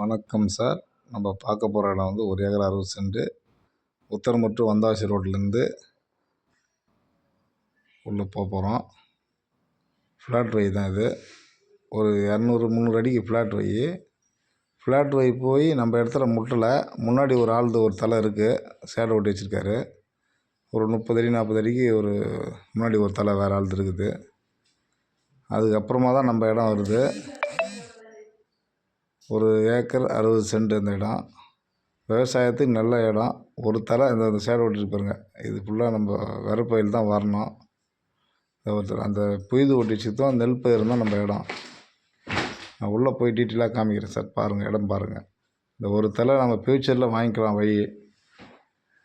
வணக்கம் சார். நம்ம பார்க்க போகிற இடம் வந்து 1 ஏக்கர் 60 சென்ட். உத்தரமட்டு வந்தாசி ரோட்லேருந்து உள்ளே போகிறோம். ஃப்ளாட் வை தான் இது. ஒரு 200-300 அடிக்கு ஃப்ளாட் வை. ஃப்ளாட் வை போய் நம்ம இடத்துல முட்டலை. முன்னாடி ஒரு ஆள்து ஒரு தலை இருக்குது, சேடை ஓட்டி வச்சுருக்காரு. ஒரு 30 அடி 40 அடிக்கு ஒரு முன்னாடி ஒரு தலை வேறு ஆள்து இருக்குது. அதுக்கப்புறமா தான் நம்ம இடம் வருது. 1 ஏக்கர் 60 சென்ட் இந்த இடம். விவசாயத்துக்கு நல்ல இடம். ஒரு தலை இந்த சேடை ஓட்டிட்டு பாருங்க. இது ஃபுல்லாக நம்ம வெறப்பயிர் தான் வரணும். ஒருத்தர் அந்த புய்து ஓட்டி வச்சுதான் நெல் பயிர் தான் நம்ம இடம். நான் உள்ளே போய் டீட்டெயிலாக காமிக்கிறேன் சார். பாருங்கள், இடம் பாருங்கள். இந்த ஒரு தலை நம்ம ஃப்யூச்சரில் வாங்கிக்கலாம். வழி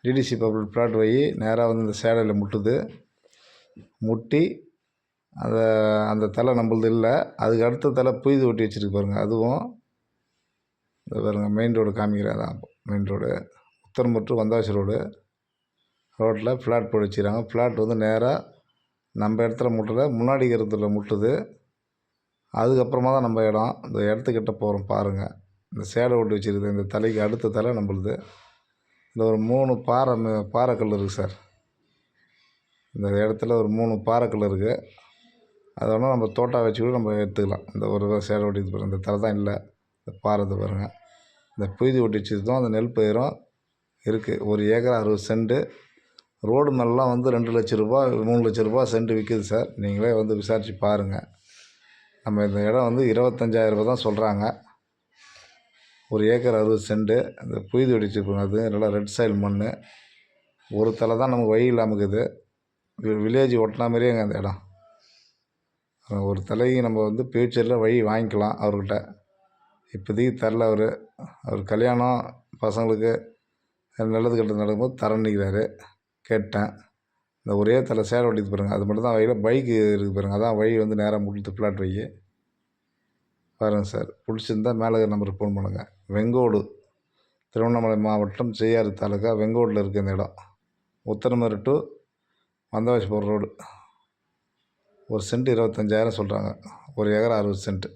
டிடிசி பப்ளிக் பிளாட் வழி நேராக வந்து இந்த சேடையில் முட்டுது. முட்டி அந்த தலை நம்மளது இல்லை. அதுக்கு அடுத்த தலை புய்து ஓட்டி வச்சுருக்கு பாருங்கள். அதுவும் இந்த பாருங்கள், மெயின் ரோடு காமிக்கிறேன். அதான் மெயின் ரோடு, உத்தரமட்டு வந்தாசி ரோட்டில் ஃப்ளாட் போட்டு வச்சுக்கிறாங்க. ஃப்ளாட் வந்து நேராக நம்ம இடத்துல முட்டலை, முன்னாடி இருக்கிறதுல முட்டுது. அதுக்கப்புறமா தான் நம்ம இடம். இந்த இடத்துக்கிட்ட போகிறோம் பாருங்கள். இந்த சேடை ஓட்டி வச்சுருக்குது இந்த தலைக்கு அடுத்த தலை நம்மளுது. இதில் ஒரு 3 பாறைக்கல் இருக்குது சார். இந்த இடத்துல ஒரு 3 பாறைக்கல் இருக்குது. அதோட நம்ம தோட்டா வச்சு கூட நம்ம எடுத்துக்கலாம். இந்த ஒரு சேடை ஓட்டி பாருங்கள். இந்த தலை தான் இல்லை, இந்த பாறை பாருங்கள். இந்த புய்து ஓட்டி வச்சது தான் அந்த நெல் பயிரும் இருக்குது. 1 ஏக்கர் 60 சென்ட். ரோடு மேலாம் வந்து 2 லட்ச ரூபா 3 லட்ச ரூபா சென்ட் விற்கிது சார். நீங்களே வந்து விசாரித்து பாருங்கள். நம்ம இந்த இடம் வந்து 25,000 ரூபா தான் சொல்கிறாங்க. 1 ஏக்கர் 60 சென்ட். அந்த புய்து ஓட்டி வச்சுருப்பாங்க. அது நல்லா ரெட் சாயில் மண். ஒரு தலை தான் நமக்கு வழி இல்லாமல் இருக்குது. வில்லேஜ் ஒட்டினா மாதிரியே எங்கள் அந்த இடம். ஒரு தலைக்கு நம்ம வந்து ஃப்யூச்சரில் வழி வாங்கிக்கலாம் அவர்கிட்ட. இப்போதைக்கு தரல. அவர் கல்யாணம் பசங்களுக்கு நல்லது கெட்டது நடக்கும்போது தரேன்னுக்கிறாரு. கேட்டேன். இந்த ஒரே தலை சேடை ஓட்டிட்டு பாருங்கள். அது மட்டும் தான் வழியில் பைக்கு இருக்குது பாருங்கள். அதான் வழி வந்து நேராக முட்டுது ஃப்ளாட் வழி. பாருங்கள் சார். பிடிச்சிருந்தா மேலே நம்பருக்கு ஃபோன் பண்ணுங்கள். வெங்கோடு, திருவண்ணாமலை மாவட்டம், செய்யாறு தாலுக்கா, வெங்கோடில் இருக்குது இந்த இடம். உத்தரமேரு டு வந்தாசி போகிற ரோடு. 1 சென்ட் 25,000 சொல்கிறாங்க. 1 ஏக்கர் 60 சென்ட்.